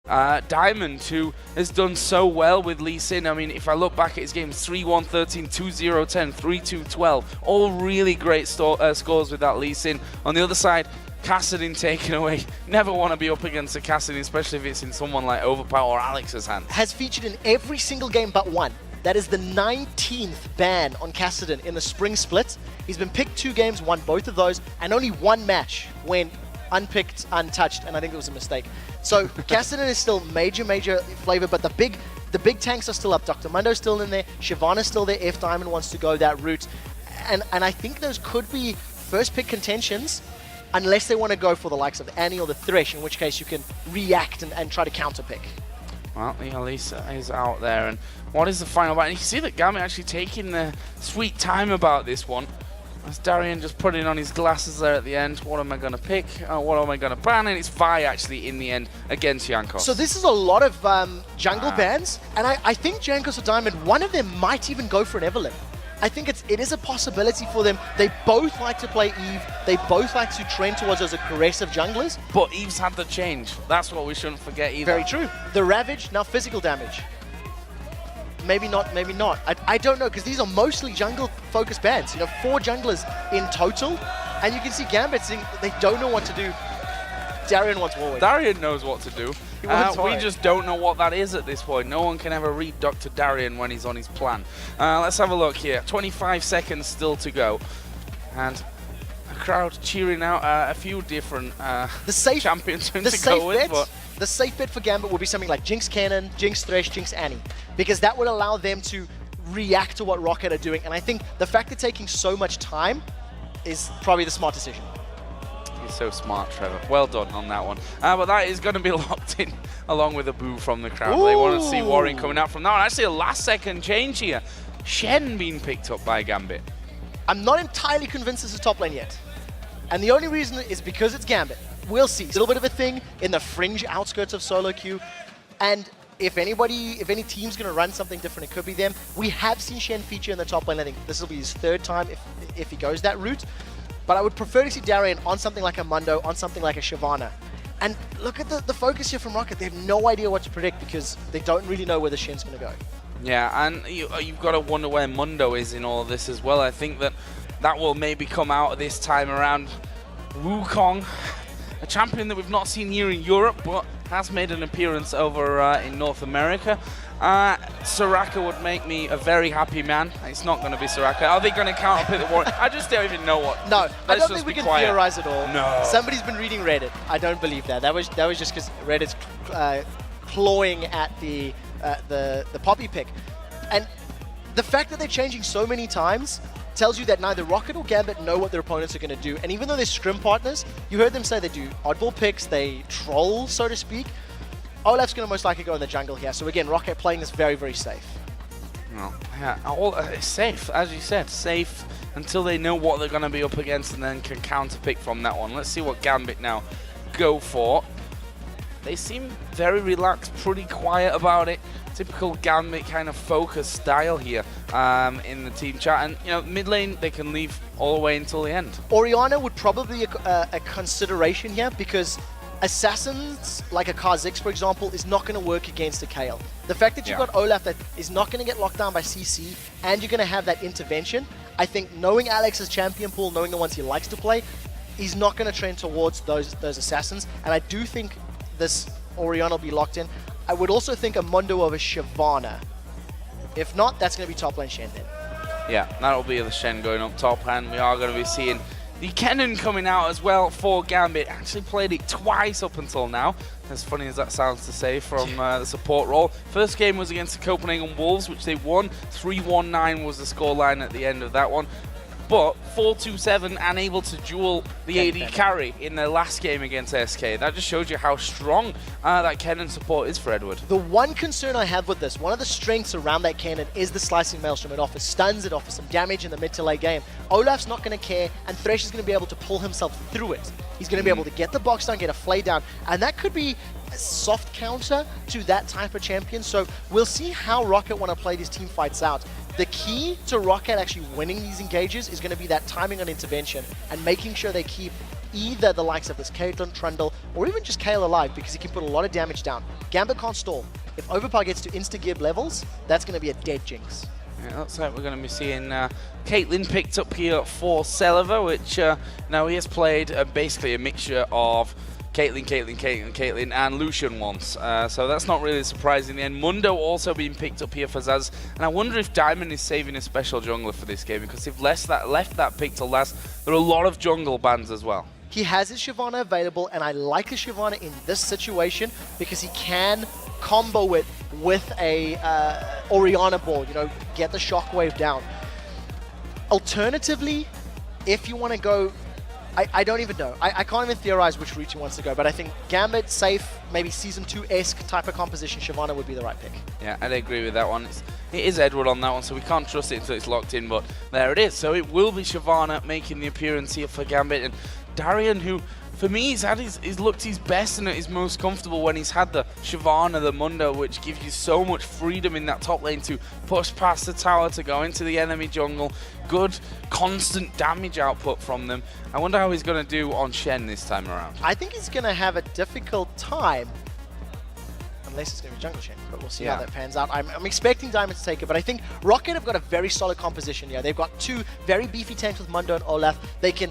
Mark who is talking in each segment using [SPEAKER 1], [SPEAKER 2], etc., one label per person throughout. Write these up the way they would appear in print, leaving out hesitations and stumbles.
[SPEAKER 1] Diamond, who has done so well with Lee Sin. I mean, if I look back at his games, 3-1, 13, 2-0, 10, 3-2, 12. All really great scores with that Lee Sin. On the other side, Cassidy taken away. Never want to be up against a Cassidy, especially if it's in someone like Overpower or Alex's hand.
[SPEAKER 2] Has featured in every single game but one. That is the 19th ban on Cassidy in the spring split. He's been picked 2 games, won both of those, and only 1 match went unpicked, untouched, and I think it was a mistake. So Cassidy is still major flavor, but the big tanks are still up. Dr. Mundo's still in there, Shyvana's still there if Diamond wants to go that route. And I think those could be first pick contentions, unless they want to go for the likes of Annie or the Thresh, in which case you can react and try to counter pick.
[SPEAKER 1] Well, the Elisa is out there, and what is the final bat? And you can see that Gambit actually taking the sweet time about this one. As Darian just putting on his glasses there at the end. What am I going to pick? What am I going to ban? And it's Vi actually in the end against Jankos.
[SPEAKER 2] So this is a lot of jungle bans, and I think Jankos or Diamond, one of them might even go for an Evelyn. I think it is a possibility for them. They both like to play Eve. They both like to trend towards those aggressive junglers.
[SPEAKER 1] But Eve's had the change. That's what we shouldn't forget either.
[SPEAKER 2] Very true. The Ravage, now physical damage. Maybe not, maybe not. I don't know, because these are mostly jungle-focused bans. 4 junglers in total, and you can see Gambit saying they don't know what to do. Darian wants Warwick.
[SPEAKER 1] Darian knows what to do. We just don't know what that is at this point. No one can ever read Dr. Darian when he's on his plan. Let's have a look here. 25 seconds still to go. And a crowd cheering out a few different champions to go with. But
[SPEAKER 2] the safe bet for Gambit would be something like Jinx Cannon, Jinx Thresh, Jinx Annie, because that would allow them to react to what ROCCAT are doing. And I think the fact they're taking so much time is probably the smart decision.
[SPEAKER 1] You're so smart, Trevor. Well done on that one. But that is going to be locked in along with a boo from the crowd. Ooh. They want to see Warren coming out from that one. Actually, a last-second change here. Shen being picked up by Gambit.
[SPEAKER 2] I'm not entirely convinced it's a top lane yet. And the only reason is because it's Gambit. We'll see. It's a little bit of a thing in the fringe outskirts of solo queue. And if any team's going to run something different, it could be them. We have seen Shen feature in the top lane. I think this will be his 3rd time if he goes that route. But I would prefer to see Darian on something like a Mundo, on something like a Shyvana. And look at the focus here from ROCCAT. They have no idea what to predict because they don't really know where the Shen's going to go.
[SPEAKER 1] Yeah, and you've got to wonder where Mundo is in all of this as well. I think that will maybe come out this time around. Wukong, a champion that we've not seen here in Europe, but has made an appearance over in North America. Soraka would make me a very happy man. It's not going to be Soraka. Are they going to counter pick the Warren? I just don't even know what.
[SPEAKER 2] No, I don't think we can theorize at all.
[SPEAKER 1] No.
[SPEAKER 2] Somebody's been reading Reddit. I don't believe that. That was just because Reddit's clawing at the Poppy pick. And the fact that they're changing so many times tells you that neither ROCCAT or Gambit know what their opponents are going to do. And even though they're scrim partners, you heard them say they do oddball picks, they troll, so to speak. Olaf's going to most likely go in the jungle here. So again, ROCCAT playing this very, very safe.
[SPEAKER 1] Well, yeah, safe, as you said, safe until they know what they're going to be up against and then can counter pick from that one. Let's see what Gambit now go for. They seem very relaxed, pretty quiet about it. Typical Gambit kind of focus style here in the team chat. And, mid lane, they can leave all the way until the end.
[SPEAKER 2] Orianna would probably be a consideration here because Assassins, like a Kha'Zix, for example, is not going to work against a Kayle. The fact that you've got Olaf that is not going to get locked down by CC, and you're going to have that intervention, I think knowing Alex's champion pool, knowing the ones he likes to play, he's not going to trend towards those Assassins. And I do think this Orianna will be locked in. I would also think a Mundo over Shyvana. If not, that's going to be top lane Shen then.
[SPEAKER 1] Yeah, that'll be the Shen going up top, and we are going to be seeing the Kennen coming out as well for Gambit. Actually played it twice up until now, as funny as that sounds to say, from the support role. First game was against the Copenhagen Wolves, which they won. 3-1-9 was the scoreline at the end of that one. But 4-2-7 and able to duel the AD carry in their last game against SK. That just shows you how strong that Kennen support is for Edward.
[SPEAKER 2] The one concern I have with this, one of the strengths around that Kennen is the slicing maelstrom. It offers stuns, it offers some damage in the mid to late game. Olaf's not going to care, and Thresh is going to be able to pull himself through it. He's going to be able to get the box down, get a flay down, and that could be a soft counter to that type of champion. So we'll see how ROCCAT want to play these team fights out. The key to ROCCAT actually winning these engages is going to be that timing on intervention and making sure they keep either the likes of this Caitlyn, Trundle, or even just Kale alive because he can put a lot of damage down. Gambit can't stall. If Overpower gets to insta-gib levels, that's going to be a dead Jinx.
[SPEAKER 1] Yeah, looks like we're going to be seeing Caitlyn picked up here for Celiva, which now he has played basically a mixture of Caitlyn, and Lucian once. So that's not really surprising. And Mundo also being picked up here for Zaz. And I wonder if Diamond is saving a special jungler for this game, because if left that pick till last, there are a lot of jungle bans as well.
[SPEAKER 2] He has his Shyvana available, and I like his Shyvana in this situation because he can combo it with a Orianna ball, you know, get the shockwave down. Alternatively, if you want to go, I don't even know. I can't even theorize which route he wants to go, but I think Gambit, safe, maybe Season 2-esque type of composition, Shyvana would be the right pick.
[SPEAKER 1] Yeah, I'd agree with that one. It is Edward on that one, so we can't trust it until it's locked in, but there it is. So it will be Shyvana making the appearance here for Gambit, and Darian, who, for me, he's looked his best and his most comfortable when he's had the Shyvana, the Mundo, which gives you so much freedom in that top lane to push past the tower, to go into the enemy jungle. Good, constant damage output from them. I wonder how he's going to do on Shen this time around.
[SPEAKER 2] I think he's going to have a difficult time, unless it's going to be jungle Shen, but we'll see how that pans out. I'm expecting Diamond to take it, but I think ROCCAT have got a very solid composition here. They've got two very beefy tanks with Mundo and Olaf. They can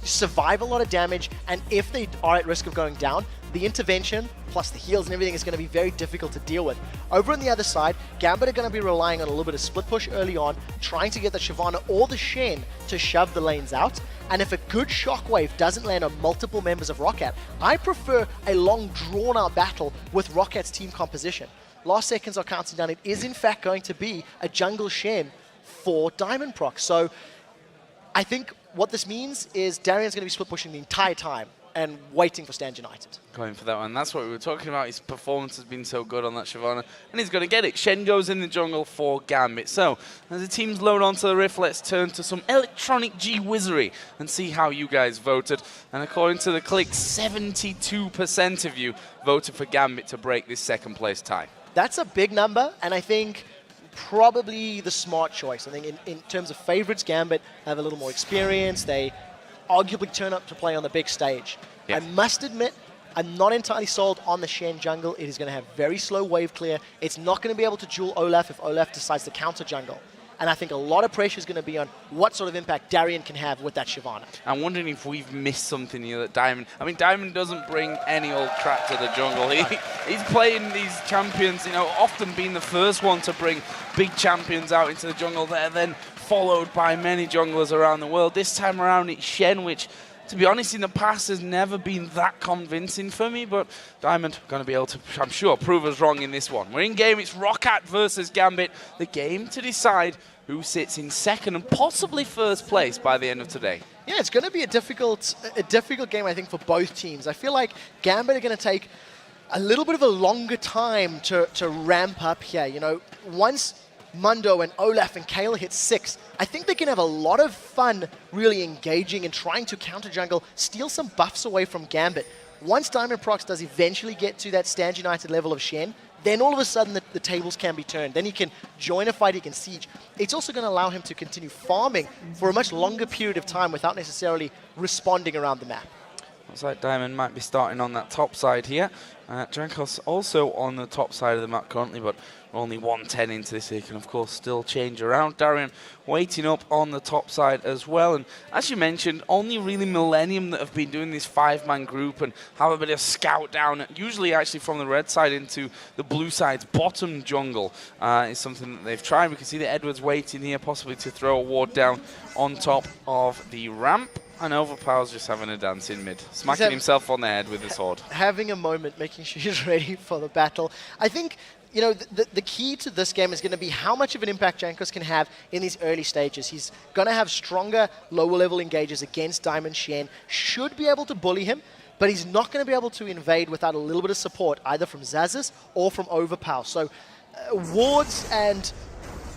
[SPEAKER 2] survive a lot of damage, and if they are at risk of going down, the intervention plus the heals and everything is going to be very difficult to deal with. Over on the other side, Gambit are going to be relying on a little bit of split push early on, trying to get the Shyvana or the Shen to shove the lanes out. And if a good shockwave doesn't land on multiple members of ROCCAT, I prefer a long drawn-out battle with ROCCAT's team composition. Last seconds are counting down. It is in fact going to be a jungle Shen for Diamond Proc. So I think what this means is Darian's going to be split pushing the entire time and waiting for Stand United.
[SPEAKER 1] Going for that one. That's what we were talking about. His performance has been so good on that Shyvana, and he's going to get it. Shen goes in the jungle for Gambit. So, as the teams load onto the Rift, let's turn to some electronic G-wizardry and see how you guys voted. And according to the click, 72% of you voted for Gambit to break this second place tie.
[SPEAKER 2] That's a big number, and I think probably the smart choice. I think in terms of favorites, Gambit have a little more experience. They arguably turn up to play on the big stage.
[SPEAKER 1] Yeah.
[SPEAKER 2] I must admit, I'm not entirely sold on the Shen jungle. It is going to have very slow wave clear. It's not going to be able to duel Olaf if Olaf decides to counter jungle. And I think a lot of pressure is going to be on what sort of impact Darian can have with that Shyvana.
[SPEAKER 1] I'm wondering if we've missed something here that Diamond... I mean, Diamond doesn't bring any old crap to the jungle. He's playing these champions, you know, often being the first one to bring big champions out into the jungle. They're then followed by many junglers around the world. This time around, it's Shen, which, to be honest, in the past has never been that convincing for me, but Diamond going to be able to, I'm sure, prove us wrong in this one. We're in game. It's ROCCAT versus Gambit. The game to decide who sits in second and possibly first place by the end of today.
[SPEAKER 2] Yeah, it's going to be a difficult game, I think, for both teams. I feel like Gambit are going to take a little bit of a longer time to ramp up here. You know, once Mundo and Olaf and Kale hit 6, I think they can have a lot of fun really engaging and trying to counter jungle, steal some buffs away from Gambit. Once Diamond Prox does eventually get to that Stand United level of Shen, then all of a sudden the tables can be turned. Then he can join a fight, he can siege. It's also going to allow him to continue farming for a much longer period of time without necessarily responding around the map.
[SPEAKER 1] Looks like Diamond might be starting on that top side here. Drankos also on the top side of the map currently, but we're only 110 into this. He can, of course, still change around. Darian waiting up on the top side as well. And as you mentioned, only really Millennium that have been doing this 5-man group and have a bit of scout down, usually actually from the red side into the blue side's bottom jungle is something that they've tried. We can see that Edward's waiting here, possibly to throw a ward down on top of the ramp. And Overpower's just having a dance in mid, smacking himself on the head with his sword. Having
[SPEAKER 2] a moment, making sure he's ready for the battle. I think, you know, the key to this game is going to be how much of an impact Jankos can have in these early stages. He's going to have stronger lower level engages against Diamond Shen, should be able to bully him, but he's not going to be able to invade without a little bit of support, either from Xaxis or from Overpower. So wards and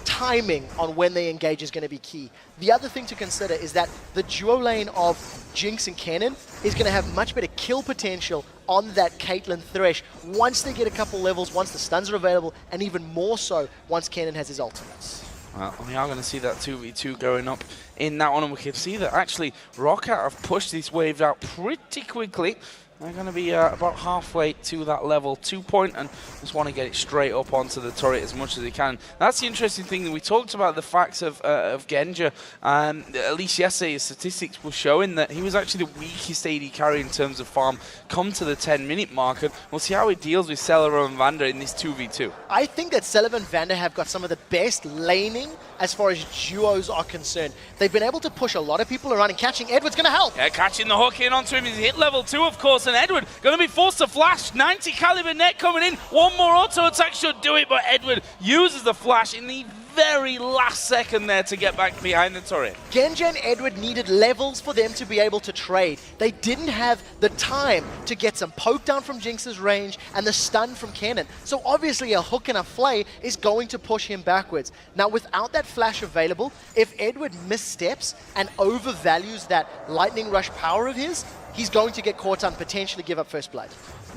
[SPEAKER 2] timing on when they engage is going to be key. The other thing to consider is that the duo lane of Jinx and Kennen is going to have much better kill potential on that Caitlyn Thresh once they get a couple levels, once the stuns are available, and even more so once Kennen has his ultimates.
[SPEAKER 1] Well, we are going to see that 2v2 going up in that one, and we can see that actually ROCCAT have pushed this wave out pretty quickly. They're going to be about halfway to that level 2 point and just want to get it straight up onto the turret as much as they can. That's the interesting thing that we talked about, the facts of Genja. At least yesterday, his statistics were showing that he was actually the weakest AD carry in terms of farm come to the 10-minute mark. And we'll see how he deals with Celeron and Vander in this 2v2.
[SPEAKER 2] I think that Celeron and Vander have got some of the best laning as far as duos are concerned. They've been able to push a lot of people around, and catching Edward's going to help.
[SPEAKER 1] Yeah, catching the hook in onto him. He's hit level 2, of course, and Edward going to be forced to flash. 90 caliber net coming in. One more auto attack should do it, but Edward uses the flash in the very last second there to get back behind the turret.
[SPEAKER 2] Genja and Edward needed levels for them to be able to trade. They didn't have the time to get some poke down from Jinx's range and the stun from Kennen. So obviously a hook and a flay is going to push him backwards. Now without that flash available, if Edward missteps and overvalues that lightning rush power of his, he's going to get caught and potentially give up first blood.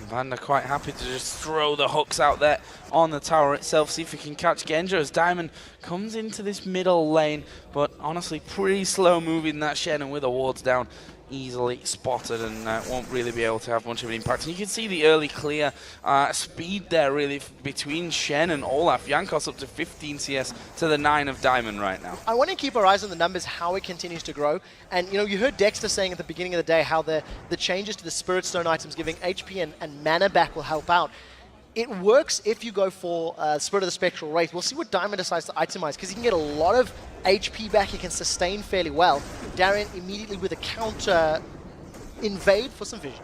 [SPEAKER 1] Vander quite happy to just throw the hooks out there on the tower itself, see if he can catch Genja as Diamond comes into this middle lane, but honestly pretty slow moving that Shen, and with the wards down, easily spotted and won't really be able to have much of an impact. And you can see the early clear speed there really between Shen and Olaf. Jankos up to 15 CS to the 9 of Diamond right now.
[SPEAKER 2] I want to keep our eyes on the numbers, how it continues to grow. And you know, you heard Dexter saying at the beginning of the day how the changes to the Spirit Stone items giving HP and mana back will help out. It works if you go for Spirit of the Spectral Wraith. We'll see what Diamond decides to itemize, because he can get a lot of HP back, he can sustain fairly well. Darien immediately with a counter invade for some vision.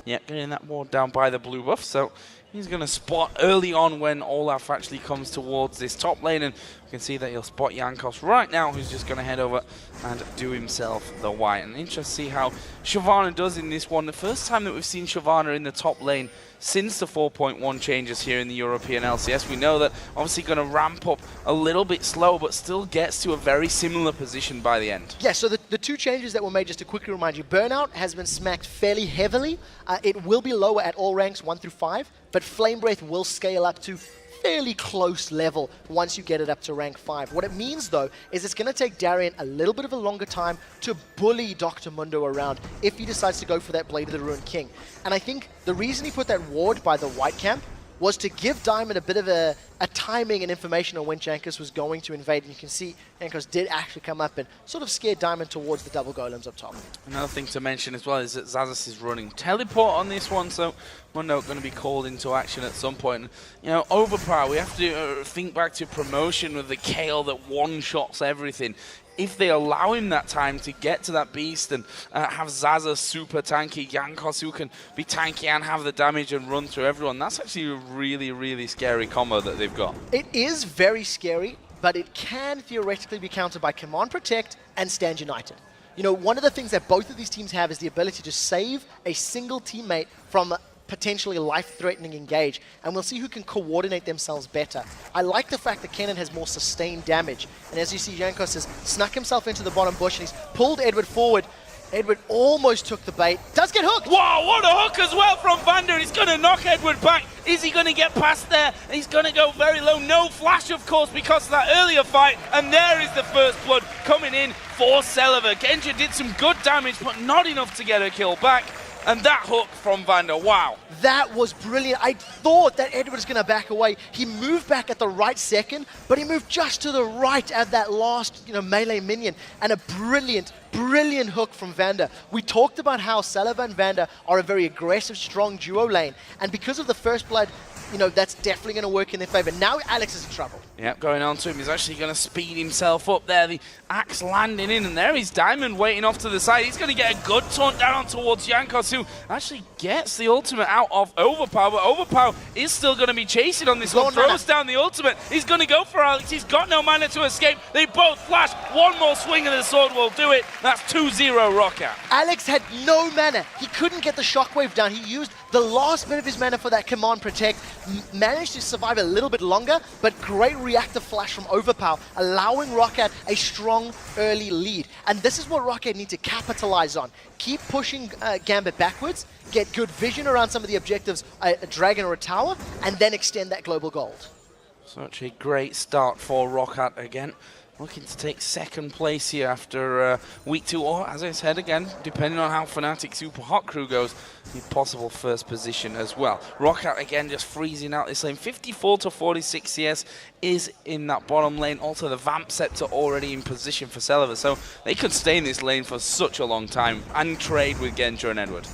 [SPEAKER 1] Yeah, getting that ward down by the blue buff, so he's going to spot early on when Olaf actually comes towards this top lane, and we can see that he'll spot Jankos right now, who's just going to head over and do himself the white. And interesting to see how Shyvana does in this one. The first time that we've seen Shyvana in the top lane since the 4.1 changes here in the European LCS. We know that obviously going to ramp up a little bit slow, but still gets to a very similar position by the end.
[SPEAKER 2] Yeah, so the two changes that were made, just to quickly remind you, Burnout has been smacked fairly heavily. It will be lower at all ranks 1 through 5, but Flame Breath will scale up to fairly close level once you get it up to rank 5. What it means though is it's going to take Darien a little bit of a longer time to bully Dr. Mundo around if he decides to go for that Blade of the Ruined King. And I think the reason he put that ward by the white camp was to give Diamond a bit of a timing and information on when Jankos was going to invade. And you can see Jankos did actually come up and sort of scare Diamond towards the double golems up top.
[SPEAKER 1] Another thing to mention as well is that Xaxus is running teleport on this one, so Mundo going to be called into action at some point. And, you know, overpower, we have to think back to promotion with the Kale that one-shots everything. If they allow him that time to get to that beast and have Xaxus super tanky, Jankos who can be tanky and have the damage and run through everyone, that's actually a really, really scary combo that they've got.
[SPEAKER 2] It is very scary, but it can theoretically be countered by Command Protect and Stand United. You know, one of the things that both of these teams have is the ability to save a single teammate from potentially life-threatening engage, and we'll see who can coordinate themselves better. I like the fact that Kennen has more sustained damage, and as you see, Jankos has snuck himself into the bottom bush, and he's pulled Edward forward. Edward almost took the bait. Does get hooked!
[SPEAKER 1] Wow, what a hook as well from Vander. He's going to knock Edward back. Is he going to get past there? He's going to go very low. No flash, of course, because of that earlier fight. And there is the first blood coming in for Celeron. Genja did some good damage, but not enough to get a kill back. And that hook from Vander, wow.
[SPEAKER 2] That was brilliant. I thought that Edward was going to back away. He moved back at the right second, but he moved just to the right at that last, melee minion. And a brilliant, brilliant hook from Vander. We talked about how Celeron and Vander are a very aggressive, strong duo lane. And because of the first blood, that's definitely going to work in their favor. Now Alex is in trouble.
[SPEAKER 1] Yep, going on to him. He's actually going to speed himself up there. The axe landing in, and there is Diamond waiting off to the side. He's going to get a good taunt down towards Jankos, who actually gets the ultimate out of Overpower, but Overpower is still going to be chasing on this one. Throws down the ultimate. He's going to go for Alex. He's got no mana to escape. They both flash. One more swing of the sword will do it. That's 2-0 ROCCAT.
[SPEAKER 2] Alex had no mana. He couldn't get the shockwave down. He used the last bit of his mana for that Command Protect. Managed to survive a little bit longer, but great reactive flash from Overpower, allowing ROCCAT a strong early lead. And this is what ROCCAT need to capitalize on. Keep pushing Gambit backwards, get good vision around some of the objectives, a dragon or a tower, and then extend that global gold.
[SPEAKER 1] Such a great start for ROCCAT again. looking to take second place here after week 2, or as I said again, depending on how Fnatic Super Hot Crew goes, the possible first position as well. ROCCAT again just freezing out this lane. 54 to 46 CS is in that bottom lane. Also the Vamp Scepter already in position for Celiva, so they could stay in this lane for such a long time and trade with Genja and Edward.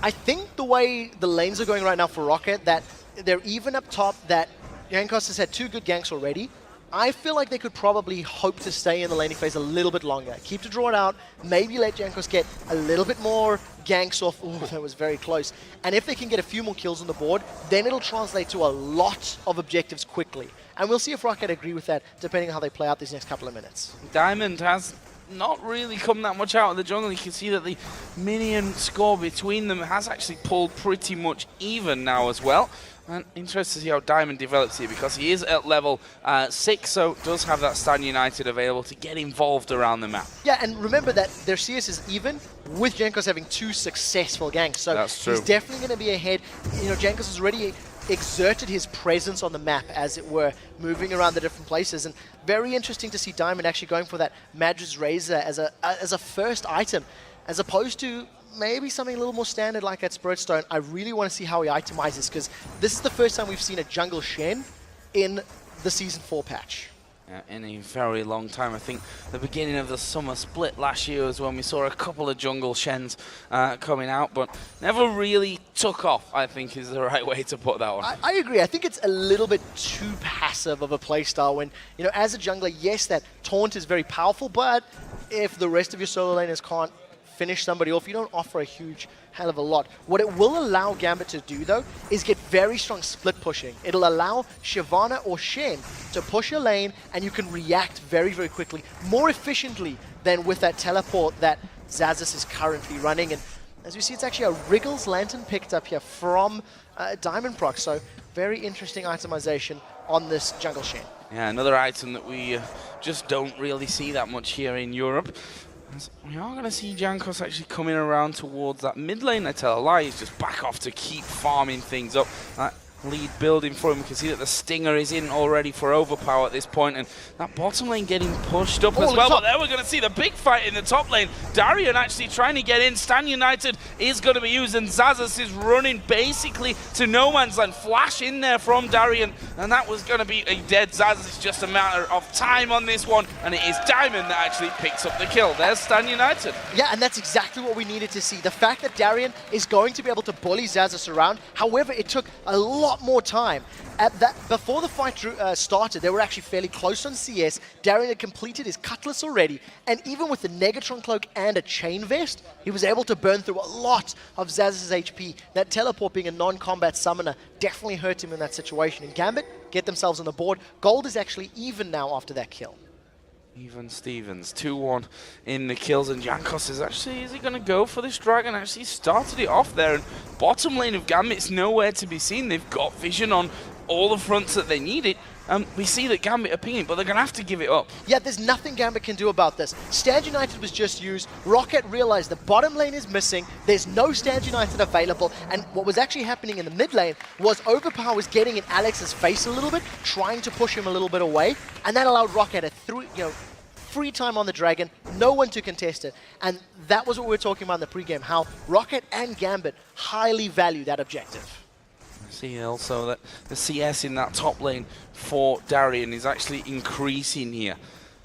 [SPEAKER 2] I think the way the lanes are going right now for ROCCAT, that they're even up top, that Jankos has had 2 good ganks already. I feel like they could probably hope to stay in the laning phase a little bit longer. Keep to draw it out, maybe let Jankos get a little bit more ganks off. Ooh, that was very close. And if they can get a few more kills on the board, then it'll translate to a lot of objectives quickly. And we'll see if ROCCAT agree with that, depending on how they play out these next couple of minutes.
[SPEAKER 1] Diamond has not really come that much out of the jungle. You can see that the minion score between them has actually pulled pretty much even now as well. And interested to see how Diamond develops here, because he is at level 6, so does have that Stan United available to get involved around the map.
[SPEAKER 2] Yeah, and remember that their CS is even with Jankos having 2 successful ganks. So
[SPEAKER 1] that's true.
[SPEAKER 2] He's definitely going to be ahead. You know, Jankos has already exerted his presence on the map, as it were, moving around the different places. And very interesting to see Diamond actually going for that Madrid's Razor as a first item, as opposed to maybe something a little more standard like that Spirit Stone. I really want to see how he itemizes, because this is the first time we've seen a jungle Shen in the Season 4 patch.
[SPEAKER 1] In a very long time. I think the beginning of the summer split last year was when we saw a couple of jungle Shens coming out, but never really took off, I think is the right way to put that one.
[SPEAKER 2] I agree. I think it's a little bit too passive of a playstyle when, you know, as a jungler, yes, that taunt is very powerful, but if the rest of your solo laners can't finish somebody off, you don't offer a huge hell of a lot. What it will allow Gambit to do, though, is get very strong split pushing. It'll allow Shyvana or Shen to push a lane, and you can react very, very quickly, more efficiently than with that teleport that Xaxis is currently running. And as we see, it's actually a Wriggles Lantern picked up here from Diamond Proc, so very interesting itemization on this jungle Shen.
[SPEAKER 1] Yeah, another item that we just don't really see that much here in Europe. We are going to see Jankos actually coming around towards that mid lane. I tell a lie, he's just back off to keep farming things up. That lead building for him. We can see that the Stinger is in already for overpower at this point, and that bottom lane getting pushed up as well. But there we're going to see the big fight in the top lane. Darian actually trying to get in. Stan United is going to be used, and Xaxis is running basically to no man's land. Flash in there from Darian, and that was going to be a dead Xaxis. It's just a matter of time on this one, and it is Diamond that actually picks up the kill. There's Stan United.
[SPEAKER 2] Yeah, and that's exactly what we needed to see. The fact that Darian is going to be able to bully Xaxis around. However, it took a lot more time. Before the fight started, they were actually fairly close on CS. Darian had completed his Cutlass already, and even with the Negatron Cloak and a Chain Vest, he was able to burn through a lot of Xaxis' HP. That teleport, being a non-combat summoner, definitely hurt him in that situation. And Gambit get themselves on the board. Gold is actually even now after that kill.
[SPEAKER 1] Even Stevens, 2-1 in the kills, and Jankos is he going to go for this dragon? Actually started it off there, and bottom lane of Gambit's nowhere to be seen. They've got vision on all the fronts that they need it. We see that Gambit are pinging, but they're going to have to give it up.
[SPEAKER 2] Yeah, there's nothing Gambit can do about this. Stand United was just used. ROCCAT realized the bottom lane is missing. There's no Stand United available. And what was actually happening in the mid lane was Overpower was getting in Alex's face a little bit, trying to push him a little bit away. And that allowed ROCCAT a free time on the dragon, no one to contest it. And that was what we were talking about in the pregame, how ROCCAT and Gambit highly value that objective.
[SPEAKER 1] See also that the CS in that top lane for Darian is actually increasing here.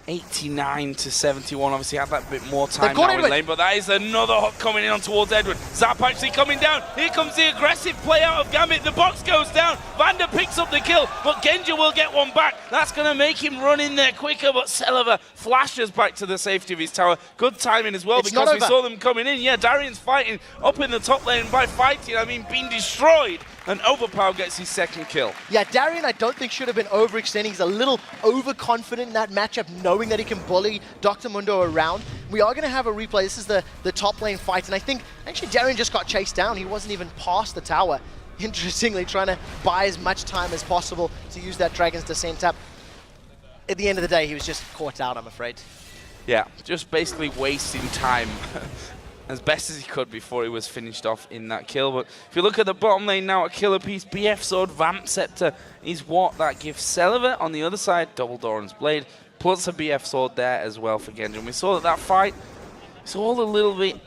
[SPEAKER 1] 89 to 71, obviously had that bit more time now in lane, but that is another hook coming in on towards Edward. Zap actually coming down. Here comes the aggressive play out of Gambit. The box goes down. Vander picks up the kill, but Genja will get one back. That's going to make him run in there quicker, but Celiva flashes back to the safety of his tower. Good timing as well, because we saw them coming in. Yeah, Darian's fighting up in the top lane. By fighting, I mean being destroyed. And Overpower gets his second kill. Yeah,
[SPEAKER 2] Darian I don't think should have been overextending. He's a little overconfident in that matchup, knowing that he can bully Dr. Mundo around. We are going to have a replay. This is the top lane fight, and I think actually Darian just got chased down. He wasn't even past the tower. Interestingly, trying to buy as much time as possible to use that Dragon's Descent up. At the end of the day, he was just caught out, I'm afraid.
[SPEAKER 1] Yeah, just basically wasting time. As best as he could before he was finished off in that kill. But if you look at the bottom lane now, a killer piece, BF Sword, Vamp Scepter is what that gives Celiva. On the other side, Double Doran's Blade, plus a BF sword there as well for Genji. And we saw that fight, it's all a little bit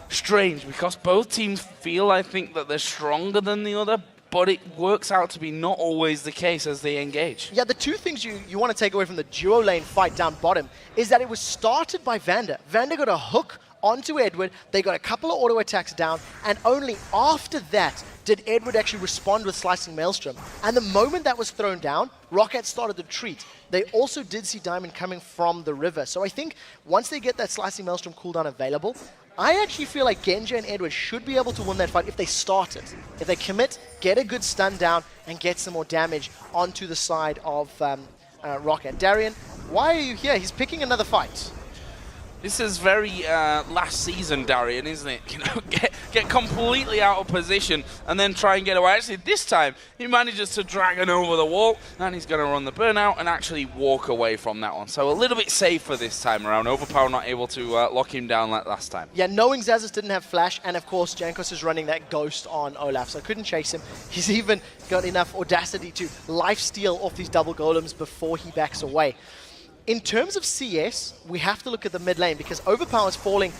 [SPEAKER 1] strange because both teams feel, I think, that they're stronger than the other, but it works out to be not always the case as they engage.
[SPEAKER 2] Yeah, the two things you want to take away from the duo lane fight down bottom is that it was started by Vander. Vander got a hook onto Edward, they got a couple of auto attacks down, and only after that did Edward actually respond with Slicing Maelstrom. And the moment that was thrown down, ROCCAT started the retreat. They also did see Diamond coming from the river. So I think once they get that Slicing Maelstrom cooldown available, I actually feel like Genja and Edward should be able to win that fight if they start it. If they commit, get a good stun down, and get some more damage onto the side of ROCCAT. Darian, why are you here? He's picking another fight.
[SPEAKER 1] This is very last season, Darian, isn't it? You know, get completely out of position and then try and get away. Actually, this time he manages to drag him over the wall, and he's going to run the burnout and actually walk away from that one. So a little bit safer this time around. Overpower not able to lock him down like last time.
[SPEAKER 2] Yeah, knowing Zazas didn't have flash, and of course Jankos is running that ghost on Olaf, so couldn't chase him. He's even got enough audacity to lifesteal off these double golems before he backs away. In terms of CS, we have to look at the mid lane because Overpower is falling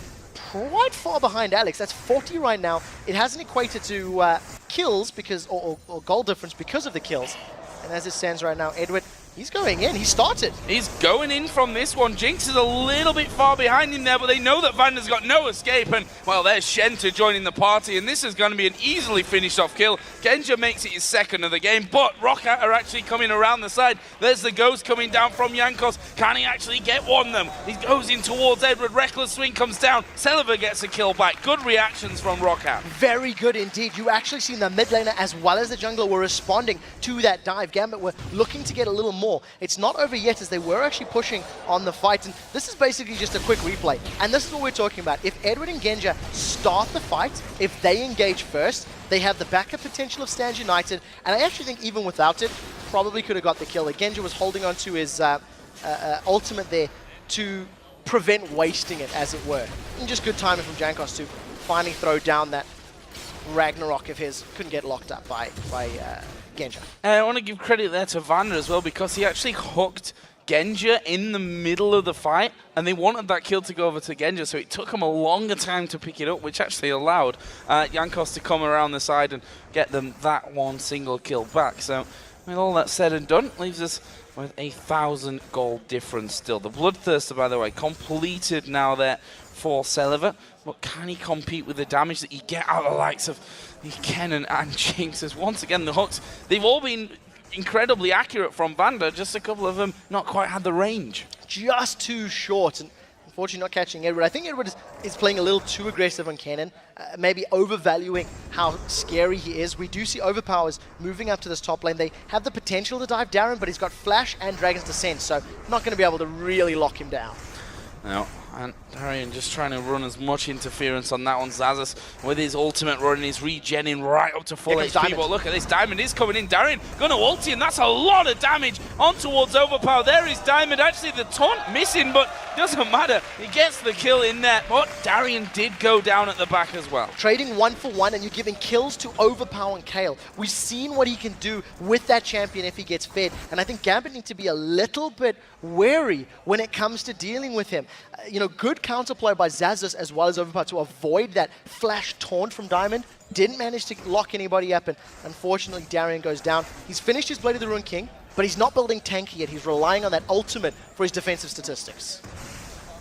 [SPEAKER 2] quite far behind Alex. That's 40 right now. It hasn't equated to kills because or goal difference because of the kills. And as it stands right now, Edward, he's going in. He started.
[SPEAKER 1] He's going in from this one. Jinx is a little bit far behind him there, but they know that Vander's got no escape. And, well, there's Shenta joining the party, and this is going to be an easily finished off kill. Genja makes it his second of the game, but ROCCAT are actually coming around the side. There's the ghost coming down from Jankos. Can he actually get one of them? He goes in towards Edward. Reckless swing comes down. Celiver gets a kill back. Good reactions from ROCCAT.
[SPEAKER 2] Very good indeed. You actually seen the mid laner as well as the jungler were responding to that dive. Gambit were looking to get a little more. It's not over yet as they were actually pushing on the fight, and this is basically just a quick replay. And this is what we're talking about. If Edward and Genja start the fight, if they engage first, they have the backup potential of Stand United, and I actually think even without it, probably could have got the kill. Genja was holding on to his ultimate there to prevent wasting it, as it were. And just good timing from Jankos to finally throw down that Ragnarok of his. Couldn't get locked up by Genja.
[SPEAKER 1] I want to give credit there to Vander as well because he actually hooked Genja in the middle of the fight, and they wanted that kill to go over to Genja, so it took him a longer time to pick it up, which actually allowed Jankos to come around the side and get them that one single kill back. So with all that said and done, leaves us with 1,000 gold difference still. The Bloodthirster, by the way, completed now there for Celiver, but can he compete with the damage that you get out of the likes of Kennen and Jinx? As once again, the hooks, they've all been incredibly accurate from Vander, just a couple of them not quite had the range.
[SPEAKER 2] Just too short, and unfortunately not catching Edward. I think Edward is playing a little too aggressive on Kennen, maybe overvaluing how scary he is. We do see Overpowers moving up to this top lane. They have the potential to dive Darren, but he's got Flash and Dragon's Descent, so not going to be able to really lock him down.
[SPEAKER 1] No, and Darian just trying to run as much interference on that one. Zazas with his ultimate running, he's regenning right up to full HP. But look at this, Diamond is coming in. Darian gonna ulti, and that's a lot of damage on towards Overpower. There is Diamond. Actually, the taunt missing, but doesn't matter. He gets the kill in there, but Darian did go down at the back as well.
[SPEAKER 2] Trading 1 for 1, and you're giving kills to Overpower and Kayle. We've seen what he can do with that champion if he gets fed, and I think Gambit needs to be a little bit wary when it comes to dealing with him. You know, good counterplay by Zazas as well as Overpower to avoid that flash taunt from Diamond. Didn't manage to lock anybody up, and unfortunately Darian goes down. He's finished his Blade of the Ruined King, but he's not building tanky yet. He's relying on that ultimate for his defensive statistics.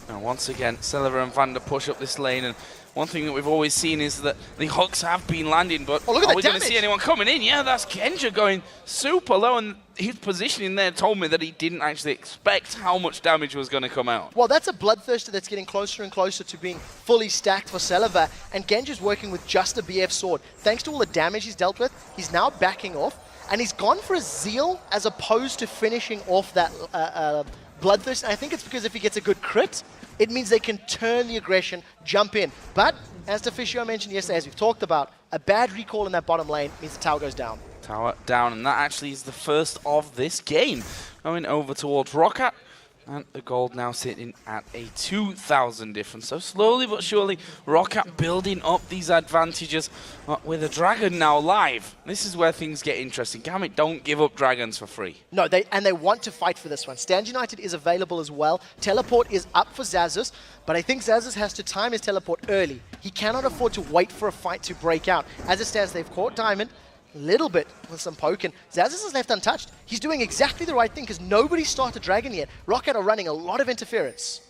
[SPEAKER 1] Now once again, Celiver and Vander push up this lane, and one thing that we've always seen is that the hooks have been landing, but
[SPEAKER 2] are we
[SPEAKER 1] going to see anyone coming in? Yeah, that's Genja going super low, and his positioning there told me that he didn't actually expect how much damage was going to come out.
[SPEAKER 2] Well, that's a Bloodthirster that's getting closer and closer to being fully stacked for Celiver, and Genja's working with just a BF sword. Thanks to all the damage he's dealt with, he's now backing off, and he's gone for a Zeal as opposed to finishing off that Bloodthirster. And I think it's because if he gets a good crit, it means they can turn the aggression, jump in. But, as Deficio mentioned yesterday, as we've talked about, a bad recall in that bottom lane means the tower goes down.
[SPEAKER 1] Tower down, and that actually is the first of this game. Going over towards ROCCAT. And the gold now sitting at a 2,000 difference. So slowly but surely, ROCCAT building up these advantages with a dragon now live. This is where things get interesting. Gambit don't give up dragons for free.
[SPEAKER 2] No, they want to fight for this one. Stand United is available as well. Teleport is up for Xazus, but I think Xazus has to time his teleport early. He cannot afford to wait for a fight to break out. As it stands, they've caught Diamond. Little bit with some poking. Xazus is left untouched. He's doing exactly the right thing because nobody started Dragon yet. ROCCAT are running a lot of interference.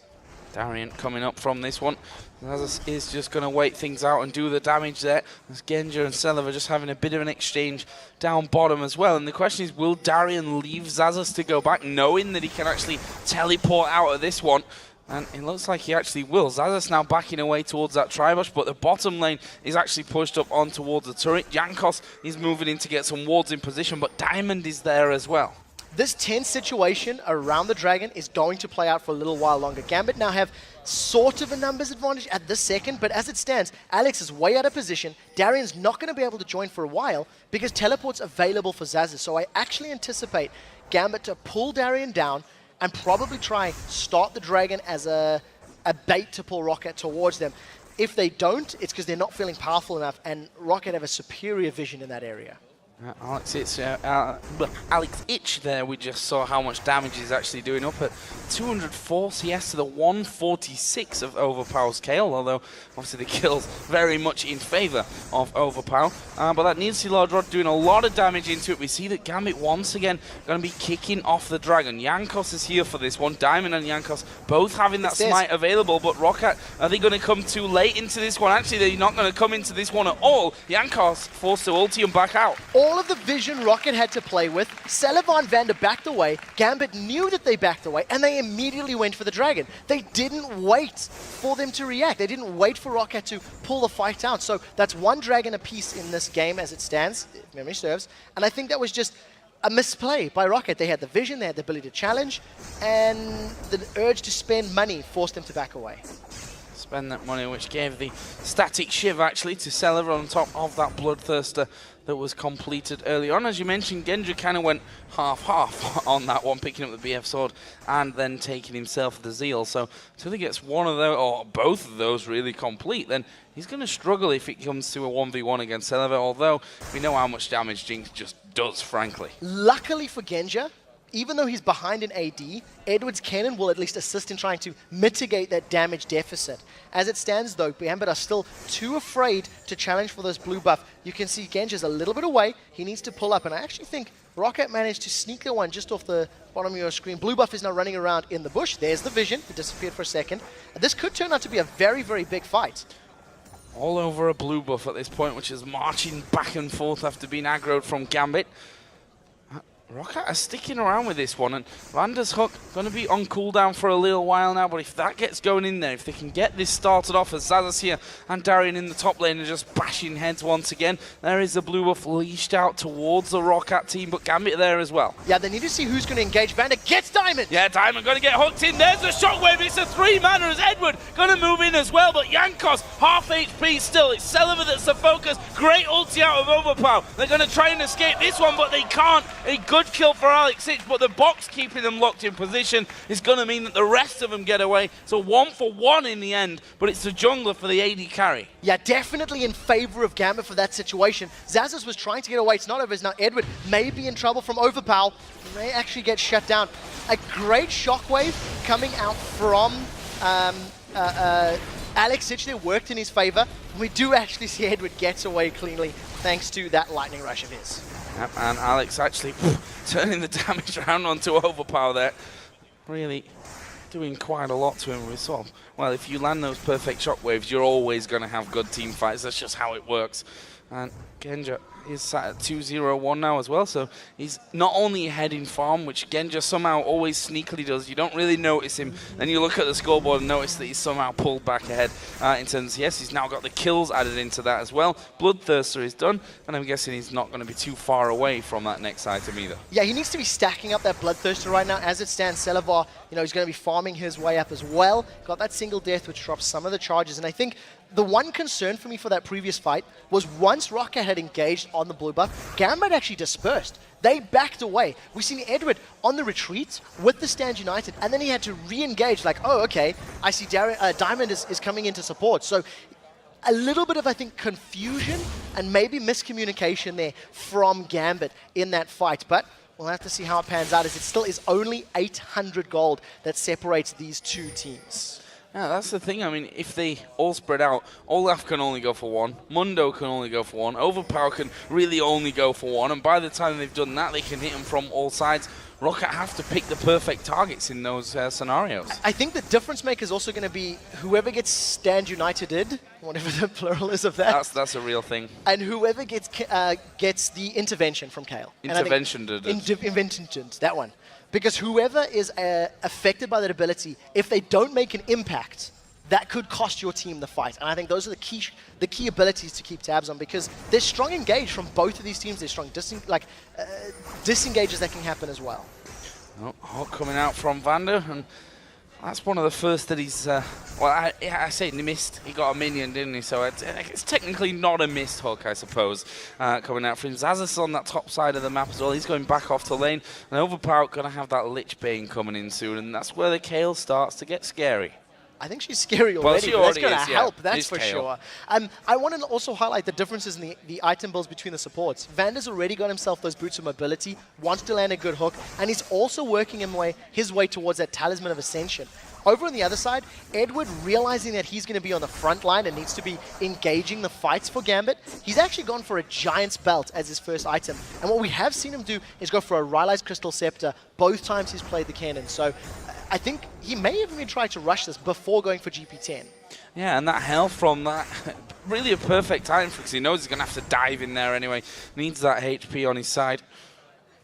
[SPEAKER 1] Darian coming up from this one. Xazus is just going to wait things out and do the damage there. As Genja and Selva just having a bit of an exchange down bottom as well. And the question is, will Darian leave Xazus to go back, knowing that he can actually teleport out of this one? And it looks like he actually will. Xazus now backing away towards that Tribush, but the bottom lane is actually pushed up on towards the turret. Jankos is moving in to get some wards in position, but Diamond is there as well.
[SPEAKER 2] This tense situation around the Dragon is going to play out for a little while longer. Gambit now have sort of a numbers advantage at this second, but as it stands, Alex is way out of position. Darian's not going to be able to join for a while because teleport's available for Xazus. So I actually anticipate Gambit to pull Darian down and probably try start the Dragon as a bait to pull ROCCAT towards them. If they don't, it's because they're not feeling powerful enough, and ROCCAT have a superior vision in that area.
[SPEAKER 1] Alex Itch there, we just saw how much damage he's actually doing, up at 204 CS to the 146 of Overpower's Kale, although obviously the kill's very much in favour of Overpower. But that Needlessly Large Rod doing a lot of damage into it. We see that Gambit once again going to be kicking off the Dragon. Jankos is here for this one. Diamond and Jankos both having that smite available, but ROCCAT, are they going to come too late into this one? Actually, they're not going to come into this one at all. Jankos forced to ulti and back out.
[SPEAKER 2] All of the vision ROCCAT had to play with. Celevan Vander backed away. Gambit knew that they backed away, and they immediately went for the Dragon. They didn't wait for them to react. They didn't wait for ROCCAT to pull the fight out. So that's one Dragon apiece in this game as it stands, if memory serves. And I think that was just a misplay by ROCCAT. They had the vision, they had the ability to challenge, and the urge to spend money forced them to back away.
[SPEAKER 1] Spend that money, which gave the static shiv actually to Selva on top of that Bloodthirster that was completed early on. As you mentioned, Genja kind of went half-half on that one, picking up the BF sword and then taking himself the Zeal. So until he gets one of those, or both of those really complete, then he's going to struggle if it comes to a 1v1 against Selva, although we know how much damage Jinx just does, frankly.
[SPEAKER 2] Luckily for Genja, even though he's behind in AD, Edward's cannon will at least assist in trying to mitigate that damage deficit. As it stands though, Gambit are still too afraid to challenge for this blue buff. You can see Genja's a little bit away. He needs to pull up, and I actually think ROCCAT managed to sneak the one just off the bottom of your screen. Blue buff is now running around in the bush. There's the vision. It disappeared for a second. This could turn out to be a very, very big fight.
[SPEAKER 1] All over a blue buff at this point, which is marching back and forth after being aggroed from Gambit. ROCCAT are sticking around with this one, and Vander's Hook going to be on cooldown for a little while now, but if that gets going in there, if they can get this started off as Xazus here and Darian in the top lane are just bashing heads once again, there is the blue buff leashed out towards the ROCCAT team, but Gambit there as well.
[SPEAKER 2] Yeah, they need to see who's going to engage. Vander gets Diamond!
[SPEAKER 1] Yeah, Diamond going to get hooked in. There's the shockwave. It's a 3-mana as Edward going to move in as well, but Jankos, half HP still. It's Selva that's the focus. Great ulti out of Overpower. They're going to try and escape this one, but they can't. A good kill for Alex Itch, but the box keeping them locked in position is going to mean that the rest of them get away. So 1 for 1 in the end, but it's the jungler for the AD carry.
[SPEAKER 2] Yeah, definitely in favor of Gambit for that situation. Xazus was trying to get away. It's not over. Now Edward may be in trouble from Overpower. He may actually get shut down. A great shockwave coming out from Alex Itch there worked in his favor. We do actually see Edward gets away cleanly thanks to that lightning rush of his.
[SPEAKER 1] Yep, and Alex actually turning the damage around onto Overpower there. Really doing quite a lot to him. We saw, well, if you land those perfect shockwaves, you're always going to have good team fights. That's just how it works. And Genja is sat at 2-0-1 now as well, so he's not only ahead in farm, which Genja somehow always sneakily does. You don't really notice him, then you look at the scoreboard and notice that he's somehow pulled back ahead in terms of yes, he's now got the kills added into that as well. Bloodthirster is done, and I'm guessing he's not going to be too far away from that next item either.
[SPEAKER 2] Yeah, he needs to be stacking up that Bloodthirster right now. As it stands, Celavar, he's going to be farming his way up as well. Got that single death, which drops some of the charges, and I think The one concern for me for that previous fight was once ROCCAT had engaged on the blue buff, Gambit actually dispersed. They backed away. We've seen Edward on the retreat with the Stand United, and then he had to re-engage like, oh, okay, I see Diamond is coming into support. So a little bit of, I think, confusion and maybe miscommunication there from Gambit in that fight. But we'll have to see how it pans out, as it still is only 800 gold that separates these two teams.
[SPEAKER 1] Yeah, that's the thing. I mean, if they all spread out, Olaf can only go for one, Mundo can only go for one, Overpower can really only go for one, and by the time they've done that, they can hit them from all sides. ROCCAT have to pick the perfect targets in those scenarios.
[SPEAKER 2] I think the difference maker is also going to be whoever gets Stand United, whatever the plural is of that.
[SPEAKER 1] That's a real thing.
[SPEAKER 2] And whoever gets the intervention from Kale.
[SPEAKER 1] Intervention,
[SPEAKER 2] that one. Because whoever is affected by that ability, if they don't make an impact, that could cost your team the fight. And I think those are the key abilities to keep tabs on, because there's strong engage from both of these teams. There's strong disengages that can happen as well.
[SPEAKER 1] Oh, Hawk coming out from Vander, and that's one of the first that he's... well, I say he missed. He got a minion, didn't he? So it's technically not a missed Hawk, I suppose, coming out for him. Zazas on that top side of the map as well. He's going back off to lane. And Overpower going to have that Lich Bane coming in soon, and that's where the Kale starts to get scary.
[SPEAKER 2] I think she's scary already,
[SPEAKER 1] well, she
[SPEAKER 2] but that's
[SPEAKER 1] already
[SPEAKER 2] going to help,
[SPEAKER 1] yeah.
[SPEAKER 2] that's for sure. I want to also highlight the differences in the item builds between the supports. Vander's already got himself those boots of mobility, wants to land a good hook, and he's also working his way towards that Talisman of Ascension. Over on the other side, Edward, realizing that he's going to be on the front line and needs to be engaging the fights for Gambit, he's actually gone for a Giant's Belt as his first item. And what we have seen him do is go for a Rylai's Crystal Scepter both times he's played the cannon. So I think he may even try to rush this before going for GP10.
[SPEAKER 1] Yeah, and that health from that, really a perfect time for, because he knows he's going to have to dive in there anyway. Needs that HP on his side.